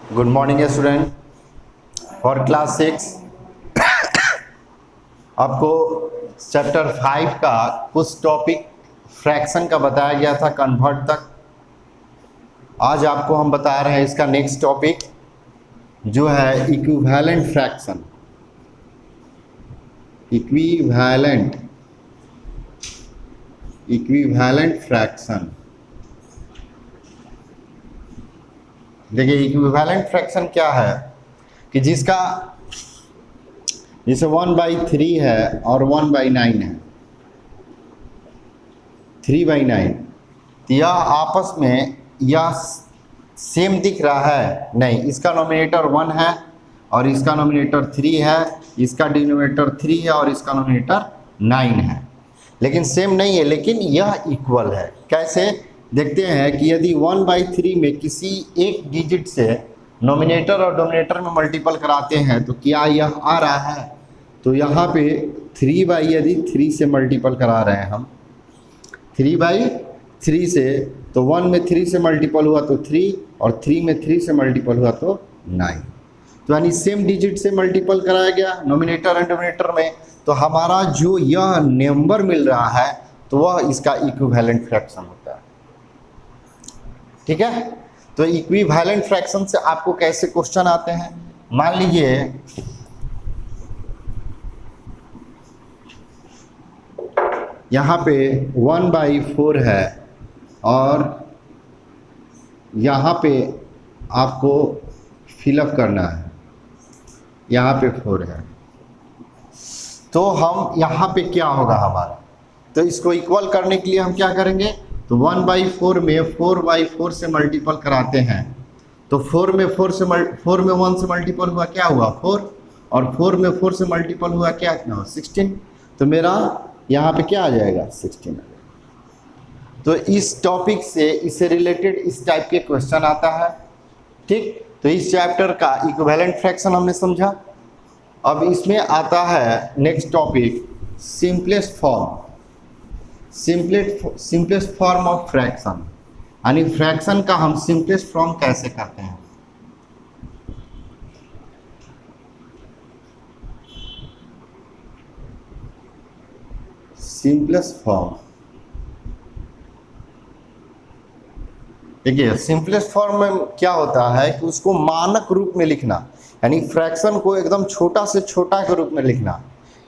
Good morning student for class 6। आपको chapter 5 का कुछ टॉपिक फ्रैक्शन का बताया गया था कन्वर्ट तक। आज आपको हम बता रहे हैं इसका नेक्स्ट टॉपिक जो है इक्विवेलेंट फ्रैक्शन। Equivalent fraction. देखिए इक्विवेलेंट फ्रैक्शन क्या है कि जिसका जैसे 1/3 है और 1/9 है, 3/9, तो यह आपस में यह सेम दिख रहा है नहीं। इसका नोमिनेटर 1 है और इसका नोमिनेटर 3 है, इसका डिनोमिनेटर 3 है और इसका नोमिनेटर 9 है, लेकिन सेम नहीं है, लेकिन यह इक्वल है। कैसे देखते हैं कि यदि 1/3 में किसी एक डिजिट से नोमिनेटर और डोमिनेटर में मल्टीपल कराते हैं तो क्या यह आ रहा है। तो यहाँ पे 3/3 से मल्टीपल करा रहे हैं हम, 3/3 से, तो 1 में 3 से मल्टीपल हुआ तो 3 और 3 में 3 से मल्टीपल हुआ तो 9। तो यानी सेम डिजिट से मल्टीपल कराया गया नोमिनेटर एंड डोमिनेटर में, तो हमारा जो यह नंबर मिल रहा है तो वह इसका इक्विवेलेंट फ्रैक्शन होता है। ठीक है, तो इक्विवेलेंट फ्रैक्शन से आपको कैसे क्वेश्चन आते हैं। मान लीजिए यहाँ पे 1/4 है और यहाँ पे आपको फिलअप करना है, यहाँ पे 4 है, तो हम यहाँ पे क्या होगा हमारा, तो इसको इक्वल करने के लिए हम क्या करेंगे, तो 1/4 में 4/4 से मल्टीपल कराते हैं, तो 4 में 1 से मल्टीपल हुआ क्या हुआ 4, और 4 में 4 से मल्टीपल हुआ क्या हुआ 16, तो मेरा यहाँ पे क्या आ जाएगा 16 आ जाएगा। तो इस टॉपिक से इससे रिलेटेड इस टाइप के क्वेश्चन आता है। ठीक, तो इस चैप्टर का इक्विवेलेंट फ्रैक्शन हमने समझा। अब इसमें आता है next topic simplest form of fraction, यानी फ्रैक्शन का हम सिंपलेस्ट फॉर्म कैसे करते हैं। सिंपलेस्ट फॉर्म, देखिए सिंपलेस्ट फॉर्म में क्या होता है कि उसको मानक रूप में लिखना, यानी फ्रैक्शन को एकदम छोटा से छोटा के रूप में लिखना।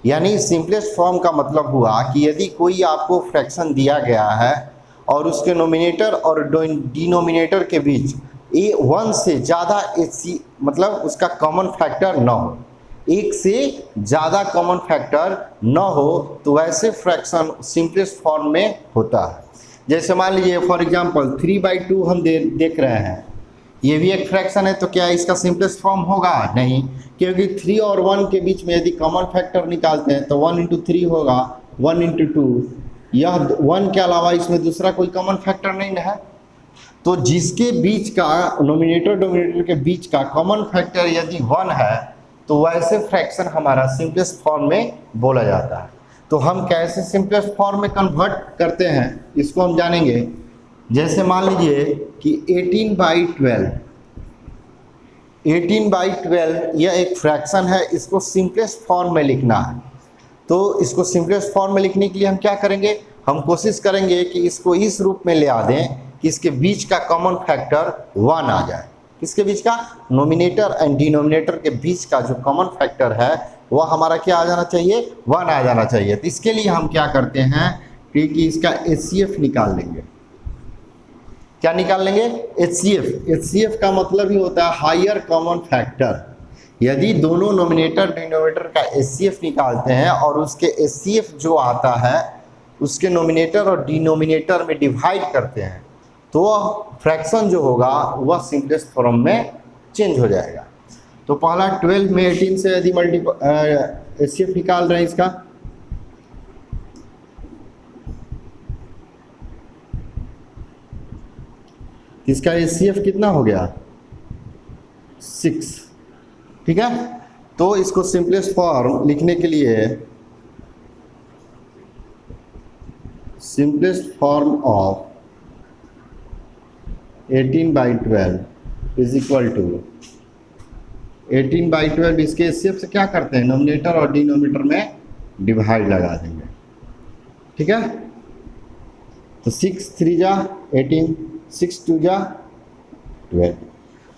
यानी सिंपलेस्ट फॉर्म का मतलब हुआ कि यदि कोई आपको फ्रैक्शन दिया गया है और उसके नोमिनेटर और डिनोमिनेटर के बीच 1 से ज़्यादा मतलब उसका कॉमन फैक्टर न हो, एक से ज़्यादा कॉमन फैक्टर न हो, तो वैसे फ्रैक्शन सिंपलेस्ट फॉर्म में होता है। जैसे मान लीजिए फॉर एग्जांपल 3/2 हम देख रहे हैं, ये भी एक फ्रैक्शन है, तो क्या इसका सिंपलेस्ट फॉर्म होगा नहीं, क्योंकि 3 और 1 के बीच में यदि कॉमन फैक्टर निकालते हैं तो 1 × 3 होगा 1 × 2, यह 1 के अलावा इसमें दूसरा कोई कॉमन फैक्टर नहीं है। तो जिसके बीच का नोमिनेटर डोमिनेटर के बीच का कॉमन फैक्टर यदि 1 है तो वैसे फ्रैक्शन हमारा सिंपलेस्ट फॉर्म में बोला जाता है। तो हम कैसे सिंपलेस्ट फॉर्म में कन्वर्ट करते हैं इसको हम जानेंगे। जैसे मान लीजिए कि 18/12 यह एक फ्रैक्शन है, इसको सिंपलेस्ट फॉर्म में लिखना है। तो इसको सिंपलेस्ट फॉर्म में लिखने के लिए हम क्या करेंगे, हम कोशिश करेंगे कि इसको इस रूप में ले आ दें कि इसके बीच का कॉमन फैक्टर 1 आ जाए। किसके बीच का, नोमिनेटर एंड डिनोमिनेटर के बीच का जो कॉमन फैक्टर है वह हमारा क्या आ जाना चाहिए 1 आ जाना चाहिए। तो इसके लिए हम क्या करते हैं कि इसका HCF निकाल लेंगे। क्या निकाल लेंगे, HCF का मतलब ही होता है हायर कॉमन फैक्टर। यदि दोनों नोमिनेटर डिनोमिनेटर का HCF निकालते हैं और उसके HCF जो आता है उसके नोमिनेटर और डिनोमिनेटर में डिवाइड करते हैं तो फ्रैक्शन जो होगा वह सिंपलेस्ट फॉर्म में चेंज हो जाएगा। तो पहला 12 में 18 से यदि HCF निकाल रहे हैं इसका, इसका HCF कितना हो गया 6। ठीक है, तो इसको सिंपलेस्ट फॉर्म लिखने के लिए simplest form of 18/12 is equal to 18/12। इसके एचसीएफ से क्या करते हैं, नोमिनेटर और डिनोमिनेटर में डिवाइड लगा देंगे, ठीक है। तो 6 3 जा 18, 6 2 जा 12।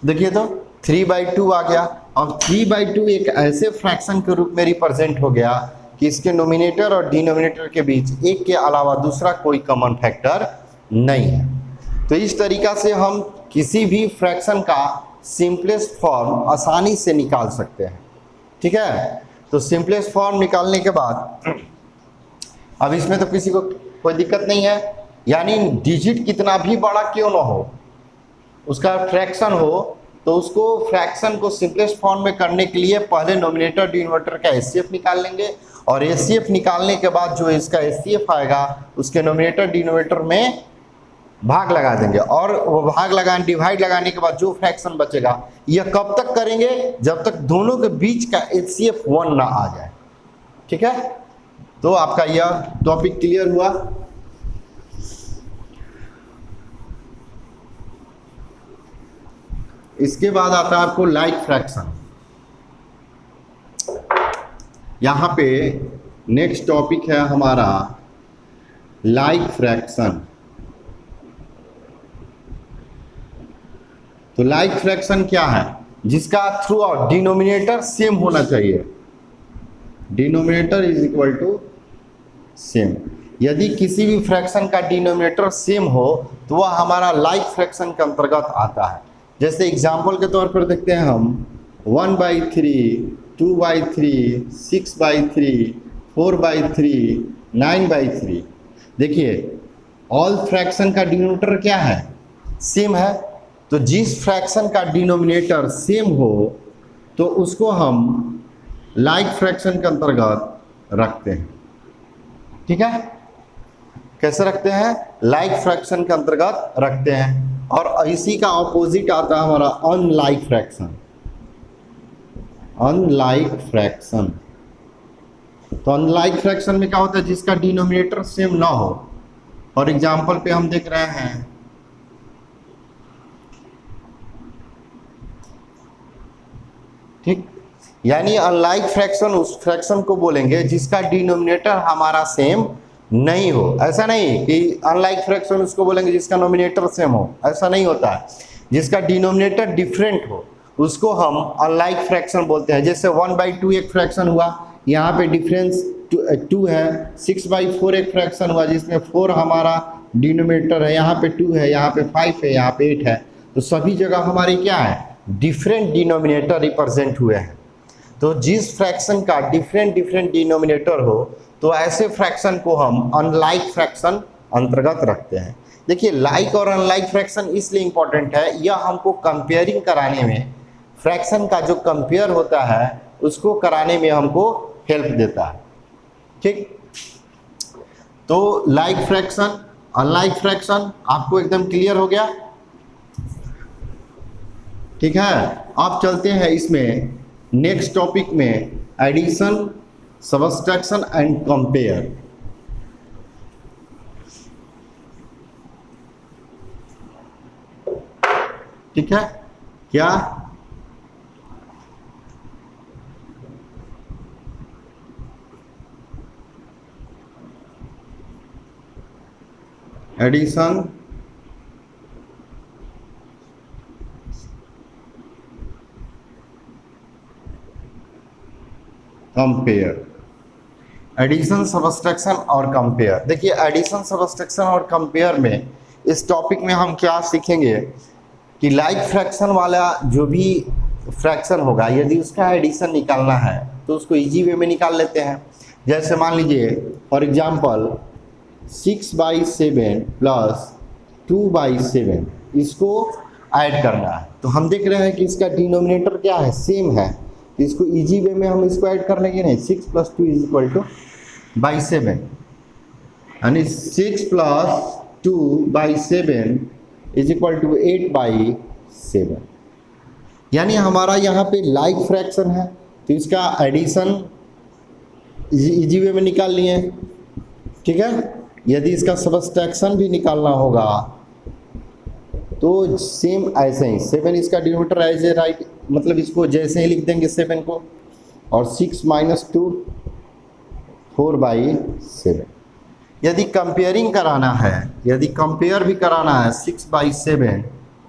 देखिए तो 3/2 आ गया। अब 3/2 एक ऐसे फ्रैक्शन के रूप में रिप्रेजेंट हो गया कि इसके नोमिनेटर और डिनोमिनेटर के बीच एक के अलावा दूसरा कोई कॉमन फैक्टर नहीं है। तो इस तरीका से हम किसी भी फ्रैक्शन का सिंपलेस्ट फॉर्म आसानी से निकाल सकते हैं, ठीक है। तो सिंपलेस्ट फॉर्म निकालने के बाद अब इसमें तो किसी को कोई दिक्कत नहीं है, यानी डिजिट कितना भी बड़ा क्यों ना हो, उसका फ्रैक्शन हो, तो उसको फ्रैक्शन को सिंपलेस्ट फॉर्म में करने के लिए पहले नोमिनेटर डिनोमिनेटर का एचसीएफ निकाल लेंगे, और एचसीएफ निकालने के बाद जो इसका एचसीएफ आएगा उसके नोमिनेटर डिनोमिनेटर में भाग लगा देंगे, और वो भाग लगाने डिवाइड लगाने के बाद जो फ्रैक्शन बचेगा, यह कब तक करेंगे, जब तक दोनों के बीच का एचसीएफ 1 ना आ जाए, ठीक है। तो आपका यह टॉपिक क्लियर हुआ। इसके बाद आता है आपको लाइक फ्रैक्शन। यहां पे नेक्स्ट टॉपिक है हमारा लाइक फ्रैक्शन। तो लाइक फ्रैक्शन क्या है, जिसका थ्रू आउट डिनोमिनेटर सेम होना चाहिए, denominator is equal to same. यदि किसी भी फ्रैक्शन का डिनोमिनेटर सेम हो तो वह हमारा लाइक फ्रैक्शन के अंतर्गत आता है। जैसे एग्जाम्पल के तौर पर देखते हैं हम 1/3, 2/3, 6/3, 4/3, 9/3। देखिए ऑल फ्रैक्शन का डिनोमिनेटर क्या है, सेम है। तो जिस फ्रैक्शन का डिनोमिनेटर सेम हो तो उसको हम लाइक फ्रैक्शन के अंतर्गत रखते हैं, ठीक है। कैसे रखते हैं, लाइक फ्रैक्शन के अंतर्गत रखते हैं। और इसी का ऑपोजिट आता है हमारा अनलाइक फ्रैक्शन। अनलाइक फ्रैक्शन, तो अनलाइक फ्रैक्शन में क्या होता है, जिसका डिनोमिनेटर सेम ना हो। फॉर एग्जाम्पल पे हम देख रहे हैं ठीक, यानी अनलाइक फ्रैक्शन उस फ्रैक्शन को बोलेंगे जिसका डिनोमिनेटर हमारा सेम नहीं हो। ऐसा नहीं कि अनलाइक फ्रैक्शन उसको बोलेंगे जिसका नोमिनेटर सेम हो, ऐसा नहीं होता है। जिसका डिनोमिनेटर डिफरेंट हो उसको हम अनलाइक फ्रैक्शन बोलते हैं। जैसे 1/2 एक फ्रैक्शन हुआ, यहाँ पे डिफरेंस 2 है। 6/4 एक फ्रैक्शन हुआ जिसमें 4 हमारा डिनोमिनेटर है, यहाँ पे 2 है, यहाँ पे 5 है, यहाँ पे 8 है। तो सभी जगह हमारी क्या है, डिफरेंट डिनोमिनेटर रिप्रेजेंट हुए हैं। तो जिस फ्रैक्शन का डिफरेंट डिनोमिनेटर हो तो ऐसे फ्रैक्शन को हम अनलाइक फ्रैक्शन अंतर्गत रखते हैं। देखिए लाइक और अनलाइक फ्रैक्शन इसलिए इंपॉर्टेंट है, यह हमको कंपेयरिंग कराने में, फ्रैक्शन का जो कंपेयर होता है उसको कराने में हमको हेल्प देता है, ठीक। तो लाइक फ्रैक्शन, अनलाइक फ्रैक्शन आपको एकदम क्लियर हो गया, ठीक है। अब चलते हैं इसमें नेक्स्ट टॉपिक में, एडिशन, सब्ट्रैक्शन एंड कंपेयर। ठीक है, क्या एडिशन, कंपेयर, एडिशन, सब्ट्रैक्शन और कंपेयर। देखिए एडिशन, सब्ट्रैक्शन और कंपेयर में इस टॉपिक में हम क्या सीखेंगे कि लाइक फ्रैक्शन वाला जो भी फ्रैक्शन होगा, यदि उसका एडिशन निकालना है तो उसको इजी वे में निकाल लेते हैं। जैसे मान लीजिए फॉर एग्जांपल 6/7 प्लस 2/7, इसको ऐड करना है। तो हम देख रहे हैं कि इसका डिनोमिनेटर क्या है, सेम है। तो इसको इजी वे में हम इसको ऐड कर लेंगे, नहीं 6 + 2 = 7, यानी 6 + 2/7 = 8/7। यानी हमारा यहाँ पे लाइक फ्रैक्शन है तो इसका एडिशन इजी वे में निकाल लिए, ठीक है। यदि इसका सब्ट्रैक्शन भी निकालना होगा तो सेम ऐसे ही 7 इसका डिनोमिनेटर एज ए राइट, मतलब इसको जैसे ही लिख देंगे 7 को, और 6 माइनस 2 4/7। यदि कंपेयरिंग कराना है, यदि कंपेयर भी कराना है 6/7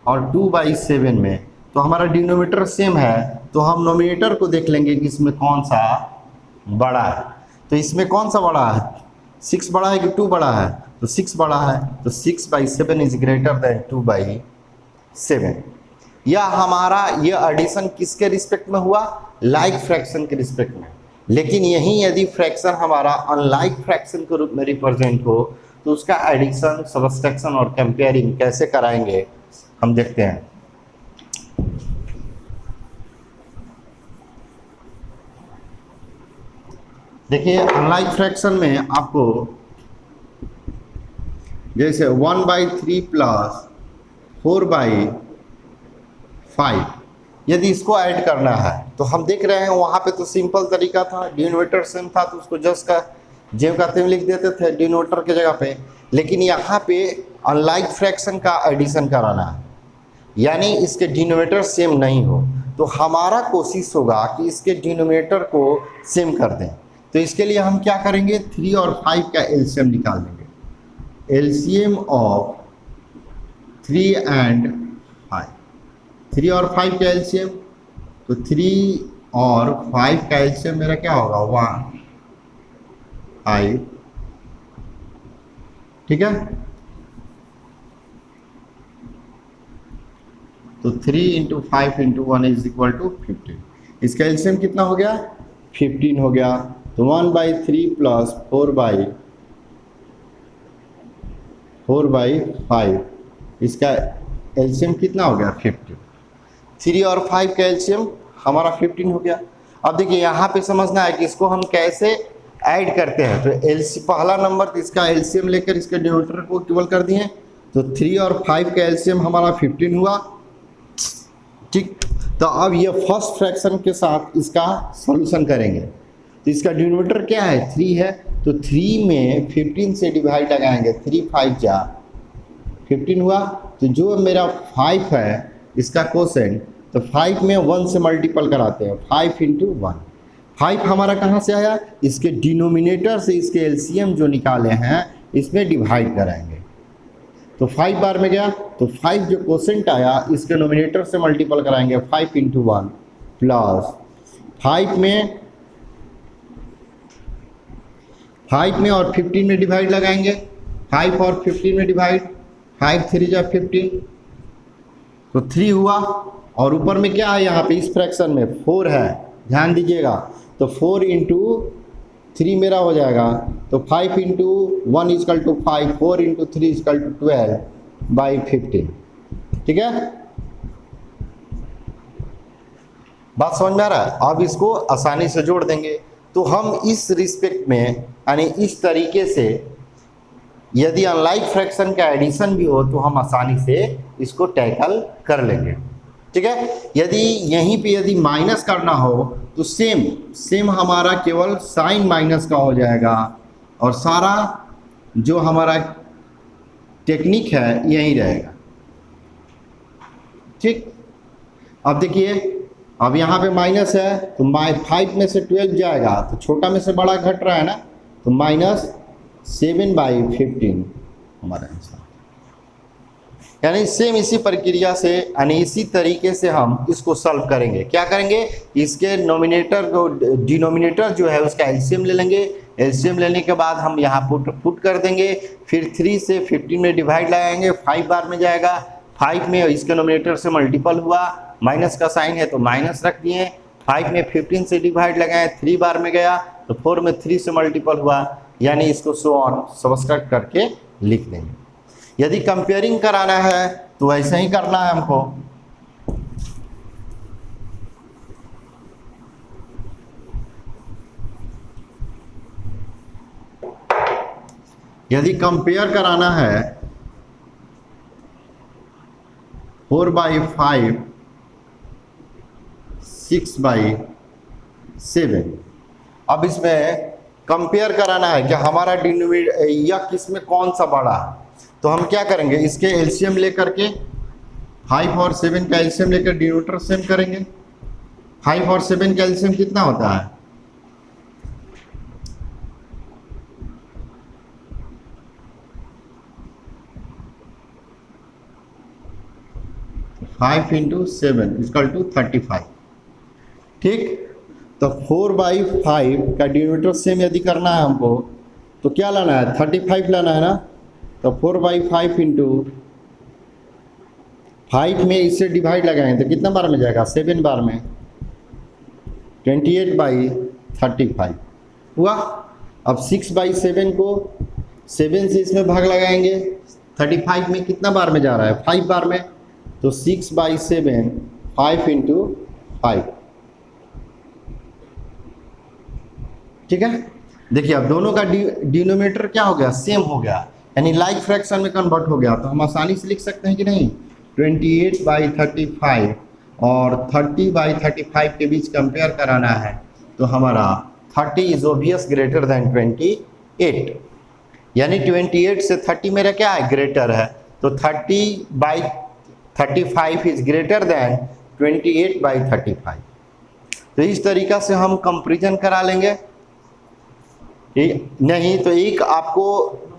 और 2/7 में, तो हमारा डिनोमिनेटर सेम है, तो हम नोमिनेटर को देख लेंगे कि इसमें कौन सा बड़ा है। तो इसमें कौन सा बड़ा है, 6 बड़ा है कि 2 बड़ा है, तो 6 बड़ा है, तो 6/7 इज ग्रेटर देन 2/7। यह हमारा यह एडिशन किसके रिस्पेक्ट में हुआ, लाइक फ्रैक्शन के रिस्पेक्ट में। लेकिन यही यदि फ्रैक्शन हमारा अनलाइक फ्रैक्शन के रूप में रिप्रेजेंट हो, तो उसका एडिशन, सब्सट्रैक्शन और कंपेयरिंग कैसे कराएंगे हम देखते हैं। देखिए अनलाइक फ्रैक्शन में आपको जैसे 1/3 प्लस 4/5 यदि इसको ऐड करना है, तो हम देख रहे हैं वहाँ पे तो सिंपल तरीका था, डिनोमिनेटर सेम था तो उसको जस्ट का जेम का तेम लिख देते थे डिनोमिनेटर के जगह पे। लेकिन यहाँ पे अनलाइक फ्रैक्शन का एडिशन कराना है, यानी इसके डिनोमिनेटर सेम नहीं हो, तो हमारा कोशिश होगा कि इसके डिनोमिनेटर को सेम कर दें। तो इसके लिए हम क्या करेंगे, 3 और 5 का एलसीएम निकाल देंगे। एलसीएम ऑफ 3 एंड 5, 3 और 5 का एलसीएम, तो 3 और 5 का एलसीएम मेरा क्या होगा 1 5, ठीक है। तो 3 × 5 × 1 इज इक्वल टू 15। इसका एलसीएम कितना हो गया, 15 हो गया। तो 1/3 प्लस 4/5, इसका एलसीएम कितना हो गया 15। 3 और 5 का एलसीएम हमारा 15 हो गया। अब देखिए यहाँ पे समझना है कि इसको हम कैसे ऐड करते हैं। तो पहला नंबर तो इसका एलसीएम लेकर इसके डिनोमिनेटर को इक्वल कर दिए, तो 3 और 5 का एलसीएम हमारा 15 हुआ, ठीक। तो अब ये फर्स्ट फ्रैक्शन के साथ इसका सॉल्यूशन करेंगे। तो इसका डिनोमिनेटर क्या है 3 है, तो 3 में 15 से डिवाइड लगाएंगे, 3 5 जा 15 हुआ। तो जो मेरा 5 है इसका कोसेंट, तो 5 में 1 से मल्टीपल कराते हैं, 5 × 1। 5 हमारा कहाँ से आया, इसके डिनोमिनेटर से इसके एलसीएम जो निकाले हैं इसमें डिवाइड कराएंगे, तो 5 बार में गया। तो 5 जो कोसेंट आया इसके नोमिनेटर से मल्टीपल कराएंगे, 5 × 1 प्लस 5 में और 15 में डिवाइड लगाएंगे, 5 और 15 में डिवाइड, 5 3 जा 15, तो 3 हुआ। और ऊपर में क्या है यहाँ पे इस फ्रैक्शन में 4 है, ध्यान दीजिएगा। तो 4 × 3 मेरा हो जाएगा, तो 5 × 1 = 5, 4 × 3 = 12/15, ठीक है। बात समझ में आ रहा है। अब इसको आसानी से जोड़ देंगे। तो हम इस रिस्पेक्ट में, यानी इस तरीके से, यदि अनलाइक फ्रैक्शन का एडिशन भी हो तो हम आसानी से इसको टैकल कर लेंगे, ठीक है। यदि यहीं पे यदि माइनस करना हो तो सेम हमारा केवल साइन माइनस का हो जाएगा, और सारा जो हमारा टेक्निक है यही रहेगा, ठीक। अब देखिए, अब यहाँ पे माइनस है तो 5 में से 12 जाएगा, तो छोटा में से बड़ा घट रहा है ना, तो -7/15 हमारा आंसर। यानी सेम इसी प्रक्रिया से, यानी इसी तरीके से हम इसको सॉल्व करेंगे। क्या करेंगे, इसके नोमिनेटर को, डिनोमिनेटर जो है उसका एलसीएम ले लेंगे। एलसीएम लेने के बाद हम यहाँ पुट कर देंगे, फिर 3 से 15 में डिवाइड लगाएंगे, 5 बार में जाएगा, 5 में इसके नोमिनेटर से मल्टीपल हुआ, माइनस का साइन है तो माइनस रख दिए, 5 में 15 से डिवाइड लगाए, 3 बार में गया, तो 4 में 3 से मल्टीपल हुआ, यानी इसको सो ऑन सब्सट्रैक्ट करके लिख देंगे। यदि कंपेयरिंग कराना है तो ऐसे ही करना है हमको। यदि कंपेयर कराना है 4/5 6/7, अब इसमें कंपेयर कराना है कि हमारा डिनोमिनेटर या किस में कौन सा बड़ा है, तो हम क्या करेंगे, इसके एलसीएम लेकर के 5 और 7 का एलसीएम लेकर डिनोमिनेटर सेम करेंगे। 5 और 7 का एलसीएम कितना होता है? 5 × 7 = 35। ठीक, तो 4/5 का डिनोमिनेटर सेम यदि करना है हमको तो क्या लाना है? 35 लाना है ना। तो 4/5 × 5 में इससे डिवाइड लगाएंगे तो कितना बार में जाएगा? 7 बार में, 28/35 हुआ। अब 6/7 को 7 से इसमें भाग लगाएंगे, 35 में कितना बार में जा रहा है? 5 बार में। तो 6/7 5 × 5। ठीक है, देखिए अब दोनों का डिनोमिनेटर क्या हो गया? सेम हो गया, यानी लाइक फ्रैक्शन में कन्वर्ट हो गया। तो हम आसानी से लिख सकते हैं कि नहीं? 28/35 और 30/35 के बीच कंपेयर कराना है तो हमारा 30 इज ऑब्वियस ग्रेटर देन 28, यानी 28 से 30 मेरा क्या है? ग्रेटर है। तो 30/35 इज ग्रेटर देन 28/35। तो इस तरीका से हम कंपेरिजन करा लेंगे। नहीं तो एक आपको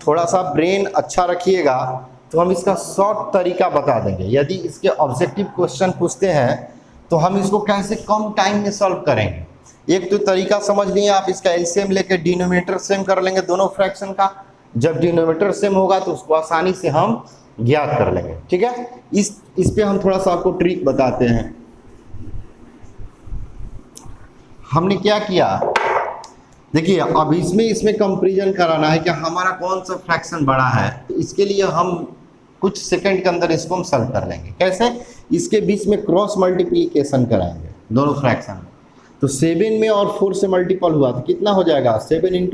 थोड़ा सा ब्रेन अच्छा रखिएगा तो हम इसका शॉर्ट तरीका बता देंगे। यदि इसके ऑब्जेक्टिव क्वेश्चन पूछते हैं तो हम इसको कैसे कम टाइम में सॉल्व करेंगे। एक तो तरीका समझ लिए आप, इसका एलसीएम लेकर डिनोमिनेटर सेम कर लेंगे दोनों फ्रैक्शन का। जब डिनोमिनेटर सेम होगा तो उसको आसानी से हम ज्ञात कर लेंगे। ठीक है, इस पे हम थोड़ा सा आपको ट्रिक बताते हैं। हमने क्या किया, देखिए अब इसमें कंपैरिजन कराना है कि हमारा कौन सा फ्रैक्शन बड़ा है। तो इसके लिए हम कुछ सेकंड के अंदर इसको हम सॉल्व कर लेंगे। कैसे? इसके बीच में क्रॉस मल्टीप्लिकेशन कराएंगे दोनों फ्रैक्शन में। तो 7 में और 4 से मल्टीपल हुआ तो कितना हो जाएगा? 7 ×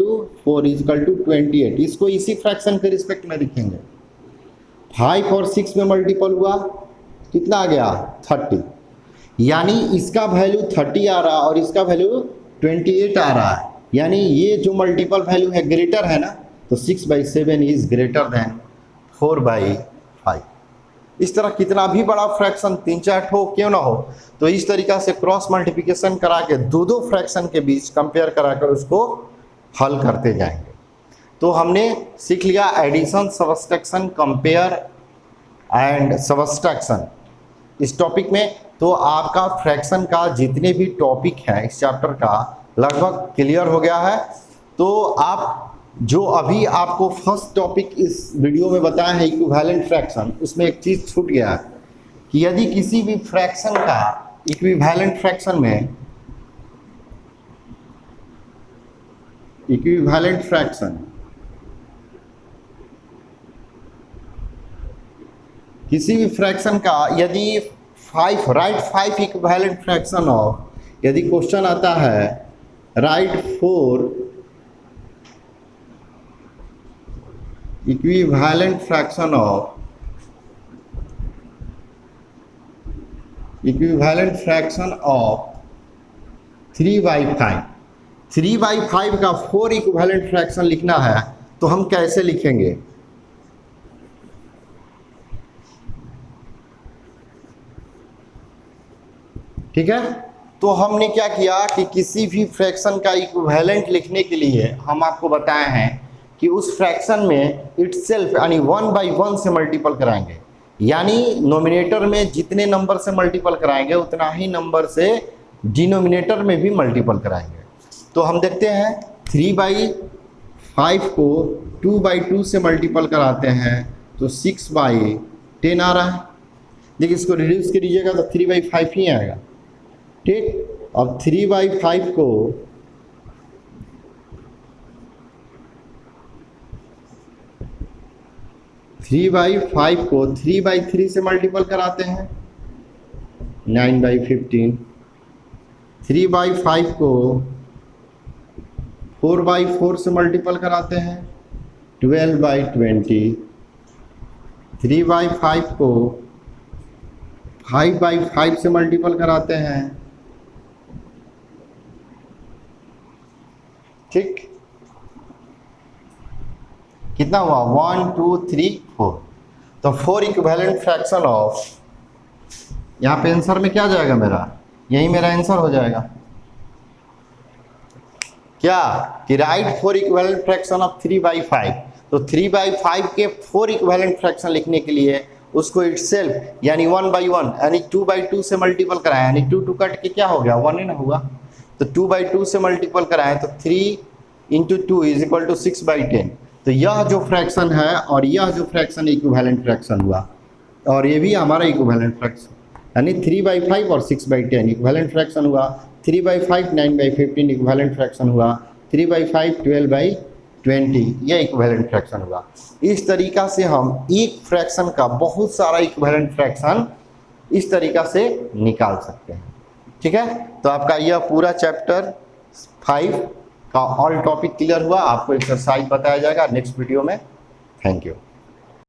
4 = 28। इसको इसी फ्रैक्शन के रिस्पेक्ट में लिखेंगे। 5 और 6 में मल्टीपल हुआ, कितना आ गया? 30, यानी इसका वैल्यू 30 आ रहा है और इसका वैल्यू 28 आ रहा है, यानी ये जो मल्टीपल वैल्यू है ग्रेटर है ना। तो 6/7 इज ग्रेटर देन 4/5। इस तरह कितना भी बड़ा फ्रैक्शन 3-4 हो क्यों ना हो, तो इस तरीका से क्रॉस मल्टीप्लिकेशन करा के दो फ्रैक्शन के बीच कंपेयर कराकर उसको हल करते जाएंगे। तो हमने सीख लिया addition, subtraction, compare and subtraction इस टॉपिक में। तो आपका फ्रैक्शन का जितने भी टॉपिक हैं इस चैप्टर का लगभग क्लियर हो गया है। तो आप जो अभी आपको फर्स्ट टॉपिक इस वीडियो में बताया है इक्विवेलेंट फ्रैक्शन, उसमें एक चीज़ छूट गया कि यदि किसी भी फ्रैक्शन का इक्विवेलेंट फ्रैक्शन में किसी भी फ्रैक्शन का यदि 5 इक्विवेलेंट फ्रैक्शन ऑफ, यदि क्वेश्चन आता है राइट 4 इक्विवेलेंट फ्रैक्शन ऑफ 3/5। 3/5 का 4 इक्विवेलेंट फ्रैक्शन लिखना है तो हम कैसे लिखेंगे? ठीक है, तो हमने क्या किया कि किसी भी फ्रैक्शन का इक्विवेलेंट लिखने के लिए हम आपको बताए हैं कि उस फ्रैक्शन में इटसेल्फ यानी 1/1 से मल्टीपल कराएंगे, यानी नोमिनेटर में जितने नंबर से मल्टीपल कराएंगे उतना ही नंबर से डिनोमिनेटर में भी मल्टीपल कराएंगे। तो हम देखते हैं 3/5 को 2/2 से मल्टीपल कराते हैं तो 6/10 आ रहा है। देखिए इसको रिड्यूस करिएगा तो 3/5 ही आएगा। ठीक, अब 3/5 को 3/3 से मल्टीपल कराते हैं 9/15। 3/5 को 4/4 से मल्टीपल कराते हैं 12/20। 3/5 को 5/5 से मल्टीपल कराते हैं। ठीक, कितना हुआ? 1 2 3 4। तो 4 इक्विवेलेंट फ्रैक्शन ऑफ यहाँ पे आंसर में क्या जाएगा मेरा, यही मेरा आंसर हो जाएगा क्या, कि राइट 4 इक्विवेलेंट फ्रैक्शन ऑफ 3/5। तो 3/5 के 4 इक्विवेलेंट फ्रैक्शन लिखने के लिए उसको इटसेल्फ यानी 1/1 यानी 2/2 से मल्टीपल कराएं, यानी 2 टू कट के क्या हो गया 1 ही ना हुआ, तो 2/2 से मल्टीपल कराएं तो 3 × 2 = 6/10। तो यह जो फ्रैक्शन है और यह जो फ्रैक्शन इक्विवेलेंट फ्रैक्शन हुआ, और ये भी हमारा इक्विवेलेंट फ्रैक्शन यानी 3/5 और 6/10 इक्विवेलेंट फ्रैक्शन हुआ, 3/5 9/15 इक्विवेलेंट फ्रैक्शन हुआ, 3/5 12/20 ये इक्विवेलेंट फ्रैक्शन हुआ। इस तरीका से हम एक फ्रैक्शन का बहुत सारा इक्विवेलेंट फ्रैक्शन इस तरीका से निकाल सकते हैं। ठीक है, तो आपका यह पूरा चैप्टर 5 का ऑल टॉपिक क्लियर हुआ, आपको एक्सरसाइज बताया जाएगा नेक्स्ट वीडियो में। Thank you.